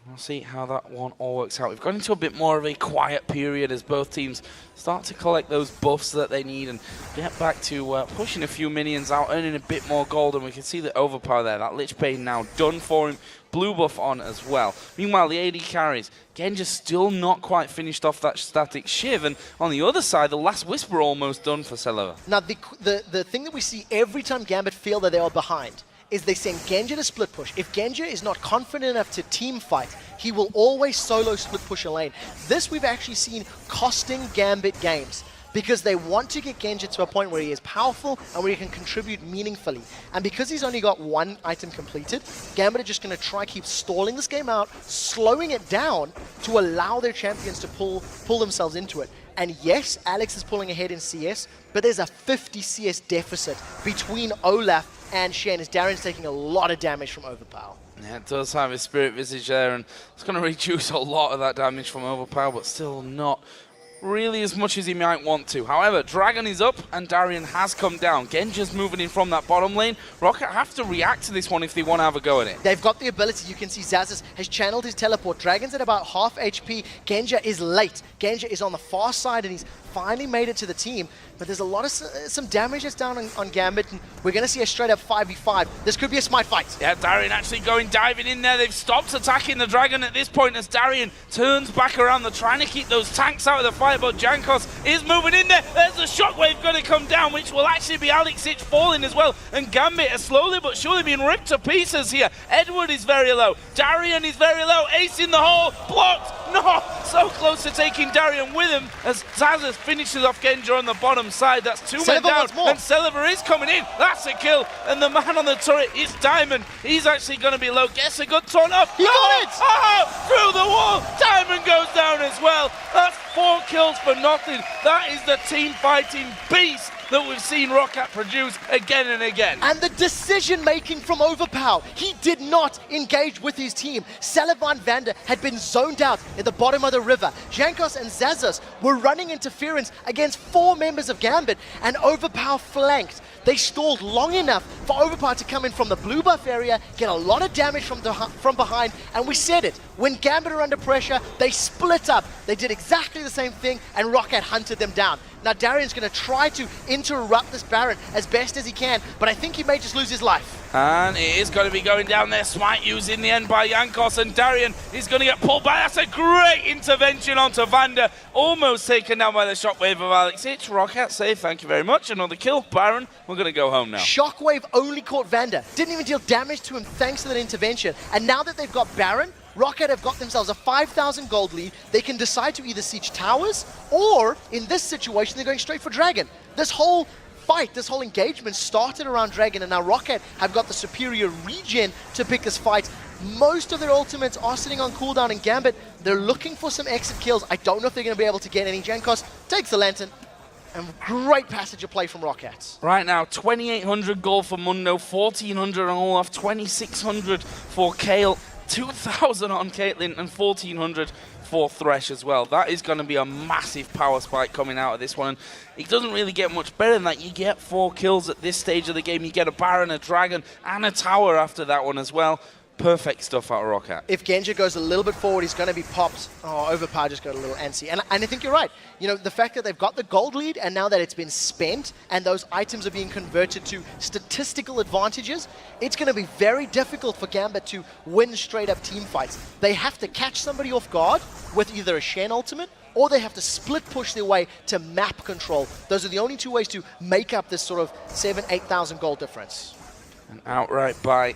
[SPEAKER 1] We'll see how that one all works out. We've gone into a bit more of a quiet period as both teams start to collect those buffs that they need and get back to pushing a few minions out, earning a bit more gold, and we can see the Overpower there. That Lich Bane now done for him. Blue buff on as well. Meanwhile, the AD carries. Genja still not quite finished off that static Shiv, and on the other side, the Last Whisper almost done for Seleva.
[SPEAKER 2] Now, the thing that we see every time Gambit feel that they are behind is they send Genja to split push. If Genja is not confident enough to team fight, he will always solo split push a lane. This we've actually seen costing Gambit games, because they want to get Genja to a point where he is powerful and where he can contribute meaningfully. And because he's only got one item completed, Gambit are just going to try keep stalling this game out, slowing it down to allow their champions to pull themselves into it. And yes, Alex is pulling ahead in CS, but there's a 50 CS deficit between Olaf and Shen, as Darren's taking a lot of damage from Overpower.
[SPEAKER 1] Yeah, it does have his Spirit Visage there, and it's going to reduce a lot of that damage from Overpower, but still not really as much as he might want to. However, Dragon is up and Darien has come down. Genja's moving in from that bottom lane. ROCCAT have to react to this one if they want to have a go at it.
[SPEAKER 2] They've got the ability. You can see Zazas has channeled his teleport. Dragon's at about half HP. Genja is late. Genja is on the far side and he's finally made it to the team. But there's a lot of some damage that's down on Gambit, and we're going to see a straight up 5v5. This could be a smite fight.
[SPEAKER 1] Yeah, Darien actually diving in there. They've stopped attacking the Dragon at this point as Darien turns back around. They're trying to keep those tanks out of the fight, but Jankos is moving in there. There's the shockwave going to come down, which will actually be Alex Ich falling as well. And Gambit is slowly but surely being ripped to pieces here. Edward is very low. Darien is very low. Ace in the hole. Blocked. No! So close to taking Darien with him as Zazas finishes off Genja on the bottom side. That's two men down, and Seleva is coming in. That's a kill, and the man on the turret is Diamond. He's actually going to be low. Gets a good taunt up.
[SPEAKER 2] He got it!
[SPEAKER 1] Oh, through the wall. Diamond goes down as well. That's 4 kills for nothing. That is the team fighting beast that we've seen ROCCAT produce again and again.
[SPEAKER 2] And the decision making from Overpower. He did not engage with his team. Selevan Vander had been zoned out at the bottom of the river. Jankos and Zazas were running interference against 4 members of Gambit, and Overpower flanked. They stalled long enough for Overpower to come in from the blue buff area, get a lot of damage from behind, and we said it. When Gambit are under pressure, they split up. They did exactly the same thing, and ROCCAT hunted them down. Now Darian's going to try to interrupt this Baron as best as he can, but I think he may just lose his life.
[SPEAKER 1] And it is going to be going down there. Smite used in the end by Jankos, and Darian is going to get pulled back. That's a great intervention onto Vander. Almost taken down by the shockwave of Alex Hitch. ROCCAT save, thank you very much. Another kill. Baron, we're going to go home now.
[SPEAKER 2] Shockwave only caught Vander. Didn't even deal damage to him thanks to that intervention. And now that they've got Baron, ROCCAT have got themselves a 5,000 gold lead. They can decide to either siege towers, or in this situation, they're going straight for Dragon. This whole fight, this whole engagement started around Dragon, and now ROCCAT have got the superior regen to pick this fight. Most of their ultimates are sitting on cooldown in Gambit. They're looking for some exit kills. I don't know if they're going to be able to get any. Jankos takes the Lantern, and great passage of play from ROCCAT.
[SPEAKER 1] Right now, 2,800 gold for Mundo, 1,400 on Olaf, 2,600 for Kale, 2,000 on Caitlyn, and 1,400 for Thresh as well. That is going to be a massive power spike coming out of this one. It doesn't really get much better than that. You get 4 kills at this stage of the game. You get a Baron, a Dragon, and a Tower after that one as well. Perfect stuff out of ROCCAT.
[SPEAKER 2] If Genja goes a little bit forward, he's going to be popped. Oh, Overpower just got a little antsy. And I think you're right. You know, the fact that they've got the gold lead, and now that it's been spent, and those items are being converted to statistical advantages, it's going to be very difficult for Gambit to win straight-up team fights. They have to catch somebody off guard with either a Shen ultimate, or they have to split push their way to map control. Those are the only 2 ways to make up this sort of 7,000-8,000 gold difference.
[SPEAKER 1] An outright buy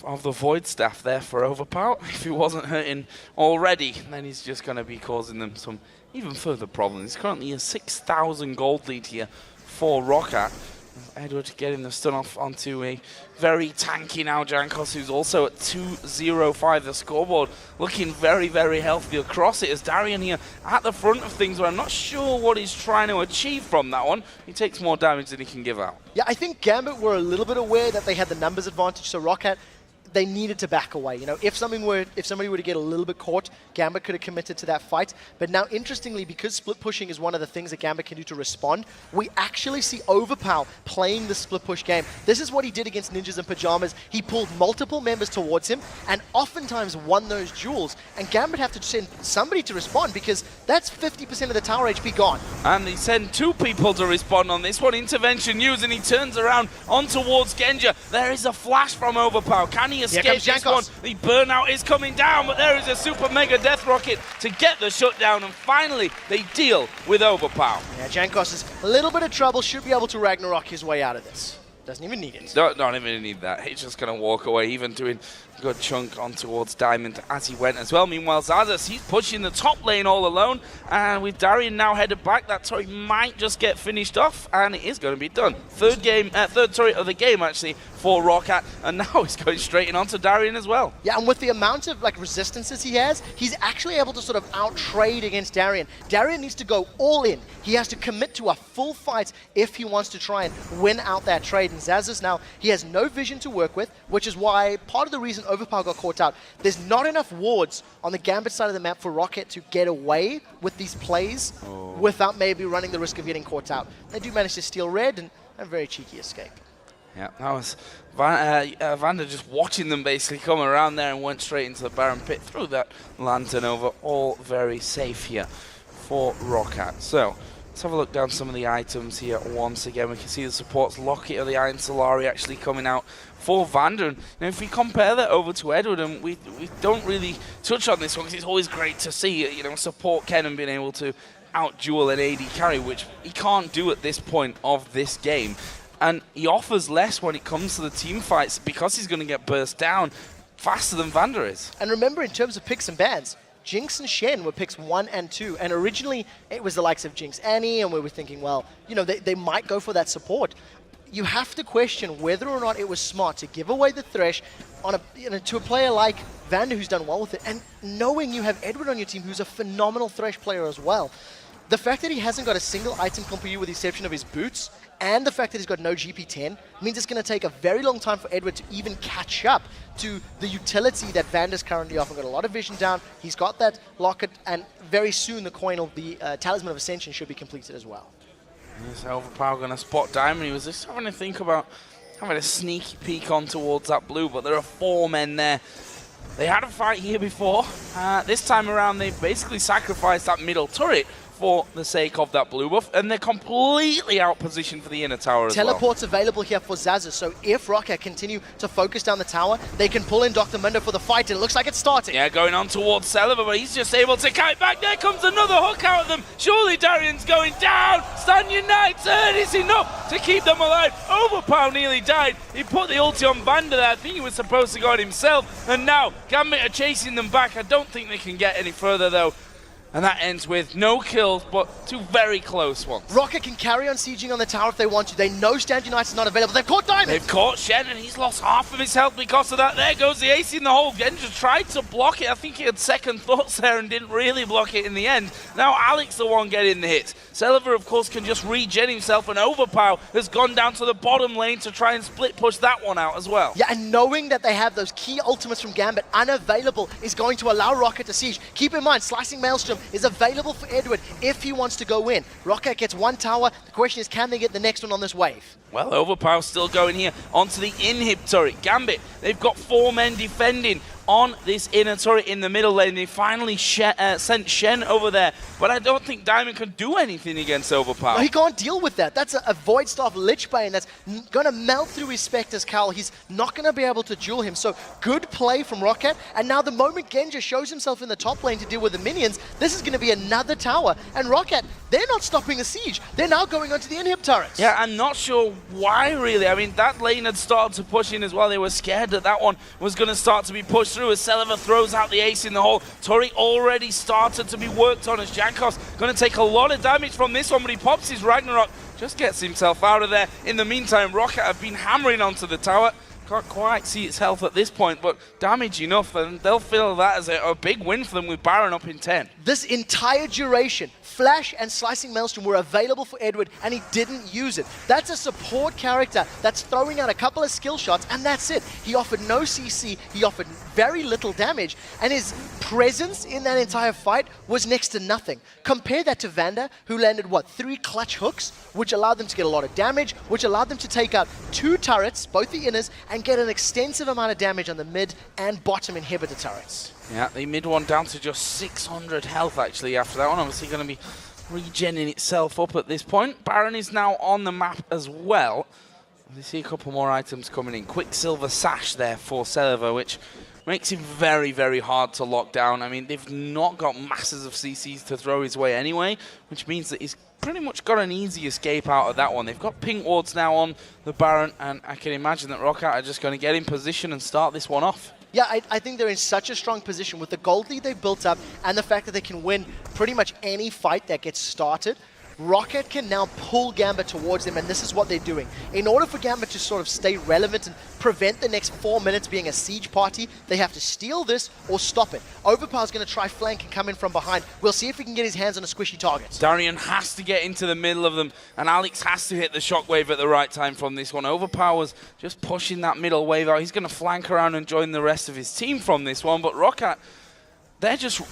[SPEAKER 1] of the Void Staff there for Overpower. If he wasn't hurting already, then he's just going to be causing them some even further problems. He's currently a 6,000 gold lead here for ROCCAT. Edward getting the stun off onto a very tanky now Jankos, who's also at 205. The scoreboard looking very, very healthy across it as Darian here at the front of things, where I'm not sure what he's trying to achieve from that one. He takes more damage than he can give out.
[SPEAKER 2] Yeah, I think Gambit were a little bit aware that they had the numbers advantage, so ROCCAT, they needed to back away. You know, if somebody were to get a little bit caught, Gambit could have committed to that fight. But now, interestingly, because split pushing is one of the things that Gambit can do to respond, we actually see Overpower playing the split push game. This is what he did against Ninjas in Pajamas. He pulled multiple members towards him and oftentimes won those duels. And Gambit have to send somebody to respond, because that's 50% of the tower HP gone.
[SPEAKER 1] And they send 2 people to respond on this one. Intervention used, and he turns around on towards Genja. There is a flash from Overpower. Can he escape this one? The burnout is coming down, but there is a super mega death rocket to get the shutdown, and finally they deal with Overpower.
[SPEAKER 2] Yeah, Jankos is a little bit of trouble, should be able to Ragnarok his way out of this. Doesn't even need it.
[SPEAKER 1] Don't even need that. He's just going to walk away, even doing a good chunk on towards Diamond as he went as well. Meanwhile, Zazas, he's pushing the top lane all alone, and with Darian now headed back, that turret might just get finished off, and it is going to be done. Third turret of the game, actually, for ROCCAT, and now he's going straight in onto Darian as well.
[SPEAKER 2] Yeah, and with the amount of resistances he has, he's actually able to sort of out-trade against Darian. Darian needs to go all in. He has to commit to a full fight if he wants to try and win out that trade. And Zazas now, he has no vision to work with, which is why part of the reason Overpower got caught out. There's not enough wards on the Gambit side of the map for ROCCAT to get away with these plays without maybe running the risk of getting caught out. They do manage to steal red, and a very cheeky escape.
[SPEAKER 1] Yeah, that was Vander just watching them basically come around there and went straight into the Baron pit, threw that Lantern over. All very safe here for ROCCAT. So let's have a look down some of the items here once again. We can see the supports, Locket of the Iron Solari actually coming out for Vander. And if we compare that over to Edward, and we don't really touch on this one because it's always great to see, you know, support Kennen being able to out-duel an AD carry, which he can't do at this point of this game. And he offers less when it comes to the team fights because he's going to get burst down faster than Vander is.
[SPEAKER 2] And remember, in terms of picks and bans, Jinx and Shen were picks 1 and 2, and originally it was the likes of Jinx Annie, and we were thinking, well, you know, they might go for that support. You have to question whether or not it was smart to give away the Thresh on to a player like Vander, who's done well with it, and knowing you have Edward on your team, who's a phenomenal Thresh player as well. The fact that he hasn't got a single item comp with the exception of his boots, and the fact that he's got no GP10, means it's going to take a very long time for Edward to even catch up to the utility that Vander's currently offering. Got a lot of vision down, he's got that Locket, and very soon the coin of the Talisman of Ascension should be completed as well.
[SPEAKER 1] Is Overpower going to spot Diamond? He was just having to think about having a sneaky peek on towards that blue, but there are 4 men there. They had a fight here before. This time around, they basically sacrificed that middle turret for the sake of that blue buff, and they're completely out positioned for the inner tower as well.
[SPEAKER 2] Teleport's available here for Zaza, so if ROCCAT continue to focus down the tower, they can pull in Dr. Mundo for the fight, and it looks like it's starting.
[SPEAKER 1] Yeah, going on towards Celeber, but he's just able to kite back. There comes another hook out of them. Surely Darian's going down. Stand United, it's enough to keep them alive. Overpower nearly died. He put the ulti on Vander there. I think he was supposed to go on himself, and now Gambit are chasing them back. I don't think they can get any further though. And that ends with no kills, but two very close ones.
[SPEAKER 2] ROCCAT can carry on sieging on the tower if they want to. They know Stand United's not available. They've caught Diamond!
[SPEAKER 1] They've caught Shen, and he's lost half of his health because of that. There goes the ace in the hole. Genja tried to block it. I think he had second thoughts there and didn't really block it in the end. Now Alex the one getting the hit. Celeber, of course, can just regen himself, and Overpower has gone down to the bottom lane to try and split push that one out as well.
[SPEAKER 2] Yeah, and knowing that they have those key ultimates from Gambit unavailable is going to allow ROCCAT to siege. Keep in mind, Slicing Maelstrom is available for Edward if he wants to go in. ROCCAT gets one tower. The question is, can they get the next one on this wave?
[SPEAKER 1] Well, Overpower still going here onto the inhib turret. Gambit, they've got 4 men defending on this inner turret in the middle lane. They finally sent Shen over there, but I don't think Diamond can do anything against Overpower.
[SPEAKER 2] No, he can't deal with that. That's a Void Staff Lich Bane that's going to melt through his Spectre's cowl. He's not going to be able to duel him. So good play from ROCCAT. And now the moment Genja shows himself in the top lane to deal with the minions, this is going to be another tower. And ROCCAT, they're not stopping the siege. They're now going onto the inhib turrets.
[SPEAKER 1] Yeah, I'm not sure why really. I mean, that lane had started to push in as well. They were scared that that one was going to start to be pushed through as Celeber throws out the ace in the hole. Turret already started to be worked on as Jankov's going to take a lot of damage from this one, but he pops his Ragnarok, just gets himself out of there. In the meantime, ROCCAT have been hammering onto the tower. Can't quite see its health at this point, but damage enough, and they'll feel that as a big win for them with Baron up in 10.
[SPEAKER 2] This entire duration, Flash and Slicing Maelstrom were available for Edward, and he didn't use it. That's a support character that's throwing out a couple of skill shots, and that's it. He offered no CC, he offered very little damage, and his presence in that entire fight was next to nothing. Compare that to Vander, who landed, what, 3 clutch hooks, which allowed them to get a lot of damage, which allowed them to take out 2 turrets, both the inners, and get an extensive amount of damage on the mid and bottom inhibitor turrets.
[SPEAKER 1] Yeah, the mid one down to just 600 health actually after that one. Obviously going to be regenning itself up at this point. Baron is now on the map as well. We see a couple more items coming in. Quicksilver Sash there for Celeber, which makes him very, very hard to lock down. I mean, they've not got masses of CCs to throw his way anyway, which means that he's pretty much got an easy escape out of that one. They've got pink wards now on the Baron, and I can imagine that ROCCAT are just going to get in position and start this one off.
[SPEAKER 2] Yeah, I think they're in such a strong position with the gold lead they've built up and the fact that they can win pretty much any fight that gets started. ROCCAT can now pull Gambit towards them, and this is what they're doing. In order for Gambit to sort of stay relevant and prevent the next 4 minutes being a siege party, they have to steal this or stop it. Overpower's going to try flank and come in from behind. We'll see if he can get his hands on a squishy target.
[SPEAKER 1] Darian has to get into the middle of them, and Alex has to hit the shockwave at the right time from this one. Overpower's just pushing that middle wave out. He's going to flank around and join the rest of his team from this one, but ROCCAT, they're just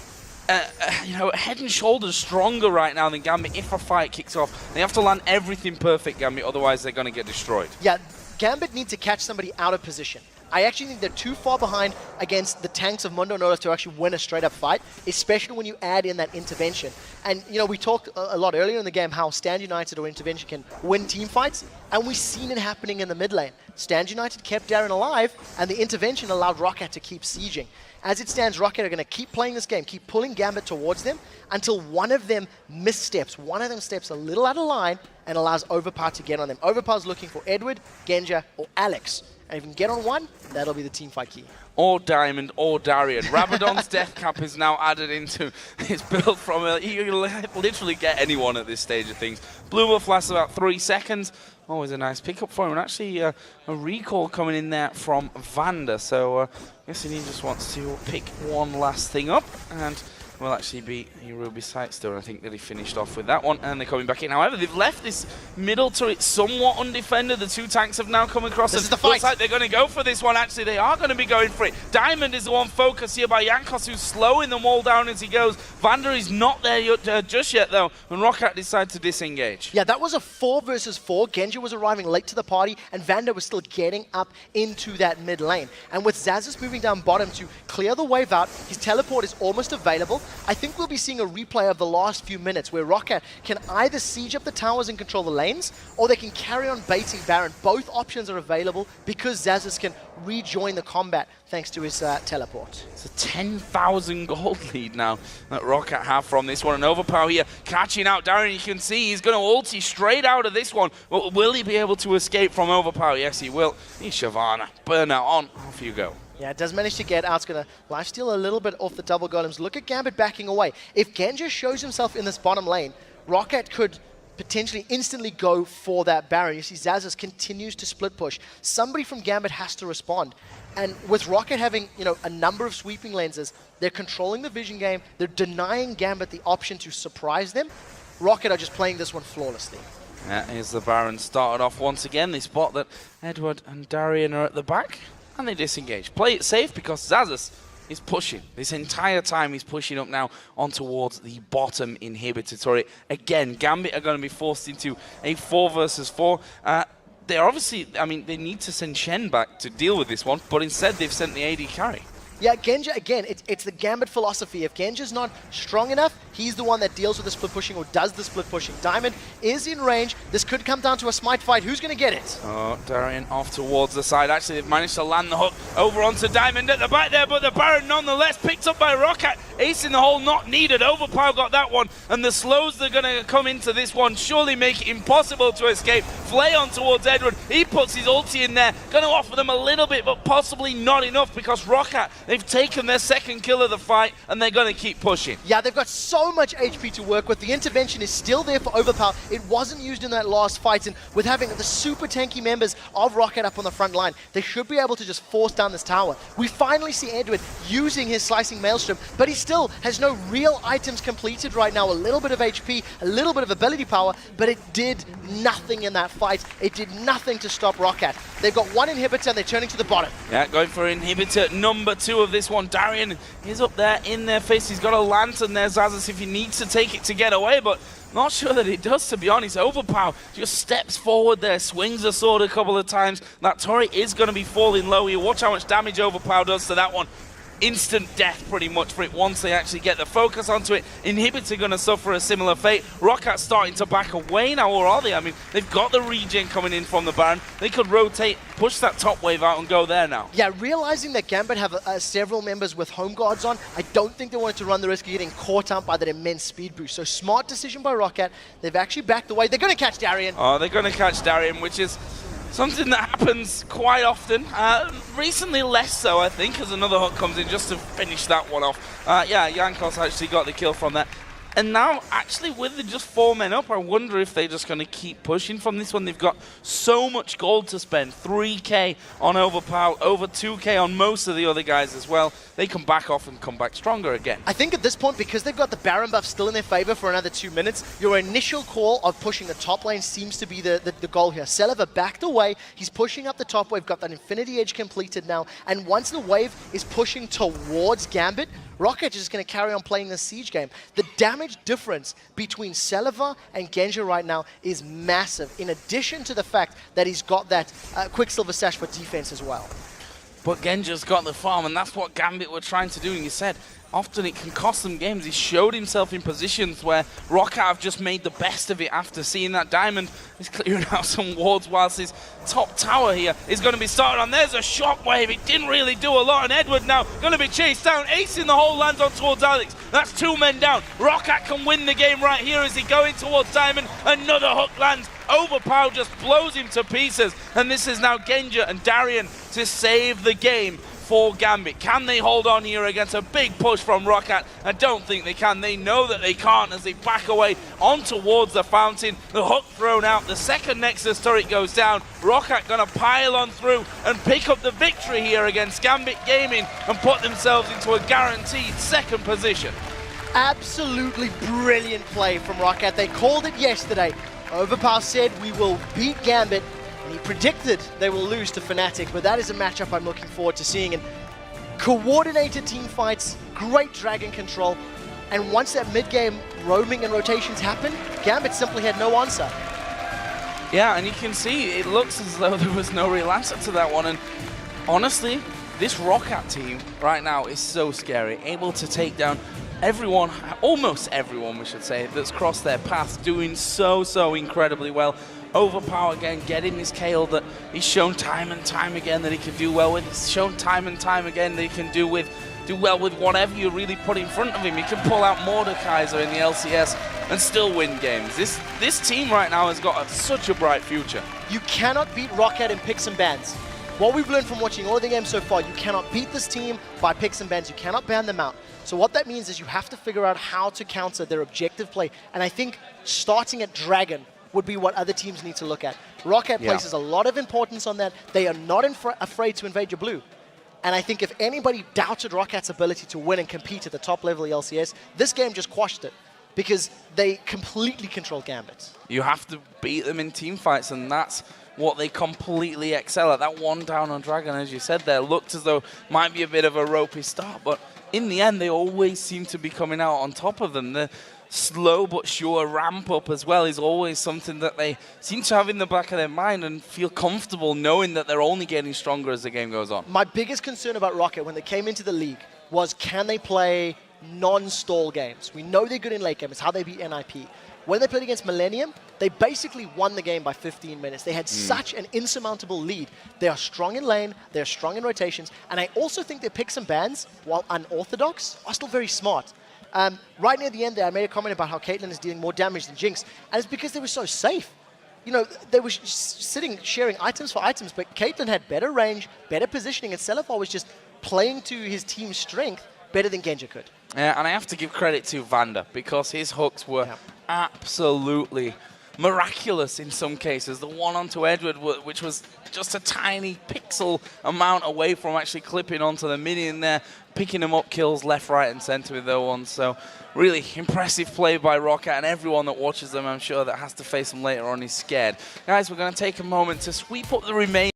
[SPEAKER 1] you know, head and shoulders stronger right now than Gambit if a fight kicks off. They have to land everything perfect, Gambit, otherwise they're going to get destroyed.
[SPEAKER 2] Yeah, Gambit need to catch somebody out of position. I actually think they're too far behind against the tanks of Mundo in order to actually win a straight-up fight, especially when you add in that intervention. And, you know, we talked a lot earlier in the game how Stand United or intervention can win team fights, and we've seen it happening in the mid lane. Stand United kept Darren alive, and the intervention allowed ROCCAT to keep sieging. As it stands, ROCCAT are going to keep playing this game, keep pulling Gambit towards them until one of them missteps. One of them steps a little out of line and allows Overpower to get on them. Overpower's looking for Edward, Genja, or Alex. And if you can get on one, that'll be the team fight key.
[SPEAKER 1] Or Diamond, or Darian. Rabadon's death cap is now added into his build from you can literally get anyone at this stage of things. Blue buff lasts about 3 seconds. Always a nice pickup for him. And actually a recall coming in there from Vander. So I guess he just wants to pick one last thing up. And will actually be a Ruby Sightstone. I think that he finished off with that one, and they're coming back in. However, they've left this middle turret somewhat undefended. The 2 tanks have now come across.
[SPEAKER 2] This is the fight.
[SPEAKER 1] Looks like they're going to go for this one. Actually, they are going to be going for it. Diamond is the one focused here by Jankos, who's slowing them all down as he goes. Vander is not there just yet, though, when ROCCAT decide to disengage.
[SPEAKER 2] Yeah, that was a 4 versus 4. Genja was arriving late to the party, and Vander was still getting up into that mid lane. And with Zazas moving down bottom to clear the wave out, his teleport is almost available. I think we'll be seeing a replay of the last few minutes where ROCCAT can either siege up the towers and control the lanes, or they can carry on baiting Baron. Both options are available because Xaxis can rejoin the combat thanks to his teleport.
[SPEAKER 1] It's a 10,000 gold lead now that ROCCAT have from this one. And Overpower here catching out Darren. You can see he's going to ulti straight out of this one. But will he be able to escape from Overpower? Yes, he will. He's Shyvana. Burnout on. Off you go.
[SPEAKER 2] Yeah, it does manage to get out. It's going to lifesteal a little bit off the double golems. Look at Gambit backing away. If Genja shows himself in this bottom lane, ROCCAT could potentially instantly go for that Baron. You see Xaxis continues to split push. Somebody from Gambit has to respond. And with ROCCAT having, a number of sweeping lenses, they're controlling the vision game. They're denying Gambit the option to surprise them. ROCCAT are just playing this one flawlessly.
[SPEAKER 1] Yeah, here's the Baron started off once again. They spot that Edward and Darian are at the back, and they disengage. Play it safe because Xaxis is pushing. This entire time he's pushing up now on towards the bottom inhibitor turret. Again, Gambit are going to be forced into a 4 versus 4. They're obviously, they need to send Shen back to deal with this one, but instead they've sent the AD carry.
[SPEAKER 2] Yeah, Genja, again, it's the Gambit philosophy. If Genja's not strong enough, he's the one that deals with the split pushing or does the split pushing. Diamond is in range. This could come down to a smite fight. Who's going to get it?
[SPEAKER 1] Oh, Darian off towards the side. Actually, they've managed to land the hook over onto Diamond at the back there, but the Baron nonetheless picked up by ROCCAT. Ace in the hole not needed. Overpower got that one, and the slows that are going to come into this one surely make it impossible to escape. Flay on towards Edward. He puts his ulti in there. Going to offer them a little bit, but possibly not enough because ROCCAT, they've taken their second kill of the fight, and they're going to keep pushing.
[SPEAKER 2] Yeah, they've got so much HP to work with. The intervention is still there for Overpower. It wasn't used in that last fight, and with having the super tanky members of ROCCAT up on the front line, they should be able to just force down this tower. We finally see Edward using his slicing maelstrom, but he still has no real items completed right now. A little bit of HP, a little bit of ability power, but it did nothing in that fight. It did nothing to stop ROCCAT. They've got one inhibitor, and they're turning to the bottom.
[SPEAKER 1] Yeah, going for inhibitor number 2 of this one. Darian is up there in their face. He's got a lantern there, Xaxis, if he needs to take it to get away, but not sure that it does, to be honest. Overpower just steps forward there, swings the sword a couple of times. That turret is going to be falling low here. Watch how much damage Overpower does to that one. Instant death pretty much for it once they actually get the focus onto it. Inhibitor going to suffer a similar fate. ROCCAT starting to back away now, or are they? They've got the regen coming in from the Baron. They could rotate, push that top wave out and go there now.
[SPEAKER 2] Yeah, realizing that Gambit have several members with home guards on, I don't think they wanted to run the risk of getting caught up by that immense speed boost. So smart decision by ROCCAT. They've actually backed away. They're going to catch Darian.
[SPEAKER 1] Oh, they're going to catch Darian, which is something that happens quite often. Recently less so, I think, as another hook comes in just to finish that one off. Yeah, Jankos actually got the kill from that. And now, actually, with the just 4 men up, I wonder if they're just going to keep pushing from this one. They've got so much gold to spend. 3k on Overpower, over 2k on most of the other guys as well. They can back off and come back stronger again.
[SPEAKER 2] I think at this point, because they've got the Baron buff still in their favor for another 2 minutes, your initial call of pushing the top lane seems to be the goal here. Celaver backed away. He's pushing up the top wave, got that Infinity Edge completed now. And once the wave is pushing towards Gambit, ROCCAT is just going to carry on playing the siege game. The damage difference between Celaver and Genja right now is massive, in addition to the fact that he's got that Quicksilver Sash for defense as well.
[SPEAKER 1] But Genja's got the farm, and that's what Gambit were trying to do. And you said, often it can cost them games. He showed himself in positions where ROCCAT have just made the best of it after seeing that Diamond is clearing out some wards whilst his top tower here is going to be started on. There's a shockwave. It didn't really do a lot, and Edward now going to be chased down. Ace in the hole lands on towards Alex. That's 2 men down. ROCCAT can win the game right here as he going towards Diamond. Another hook lands. Overpower just blows him to pieces, and this is now Genja and Darian to save the game for Gambit. Can they hold on here against a big push from ROCCAT? I don't think they can. They know that they can't as they back away on towards the fountain. The hook thrown out. The second Nexus turret goes down. ROCCAT going to pile on through and pick up the victory here against Gambit Gaming and put themselves into a guaranteed 2nd position.
[SPEAKER 2] Absolutely brilliant play from ROCCAT. They called it yesterday. Overpower said we will beat Gambit, and he predicted they will lose to Fnatic, but that is a matchup I'm looking forward to seeing. And coordinated team fights, great dragon control, and once that mid-game roaming and rotations happened, Gambit simply had no answer.
[SPEAKER 1] Yeah, and you can see it looks as though there was no real answer to that one, and honestly, this ROCCAT team right now is so scary, able to take down everyone, almost everyone we should say, that's crossed their path doing so incredibly well. Overpower again, getting this KO that he's shown time and time again that he can do well with. He's shown time and time again that he can do well with whatever you really put in front of him. He can pull out Mordekaiser in the LCS and still win games. This team right now has got such a bright future.
[SPEAKER 2] You cannot beat ROCCAT in picks and bans. What we've learned from watching all of the games so far, you cannot beat this team by picks and bans. You cannot ban them out. So what that means is you have to figure out how to counter their objective play. And I think starting at Dragon would be what other teams need to look at. ROCCAT places a lot of importance on that. They are not afraid to invade your blue. And I think if anybody doubted ROCCAT's ability to win and compete at the top level of the LCS, this game just quashed it because they completely controlled Gambit.
[SPEAKER 1] You have to beat them in team fights, and that's what they completely excel at. That one down on Dragon, as you said there, looked as though might be a bit of a ropey start, but in the end, they always seem to be coming out on top of them. The slow but sure ramp up as well is always something that they seem to have in the back of their mind and feel comfortable knowing that they're only getting stronger as the game goes on.
[SPEAKER 2] My biggest concern about ROCCAT when they came into the league was, can they play non-stall games? We know they're good in late game. It's how they beat NIP. When they played against Millennium, they basically won the game by 15 minutes. They had such an insurmountable lead. They are strong in lane, they're strong in rotations, and I also think their picks and bans, while unorthodox, are still very smart. Right near the end there, I made a comment about how Caitlyn is dealing more damage than Jinx, and it's because they were so safe. You know, they were sitting, sharing items for items, but Caitlyn had better range, better positioning, and Celifar was just playing to his team's strength better than Genja could.
[SPEAKER 1] Yeah, and I have to give credit to Vander because his hooks were absolutely miraculous in some cases. The one onto Edward, which was just a tiny pixel amount away from actually clipping onto the minion there, picking him up kills left, right, and center with those ones. So really impressive play by ROCCAT, and everyone that watches them, I'm sure, that has to face them later on is scared. Guys, we're going to take a moment to sweep up the remaining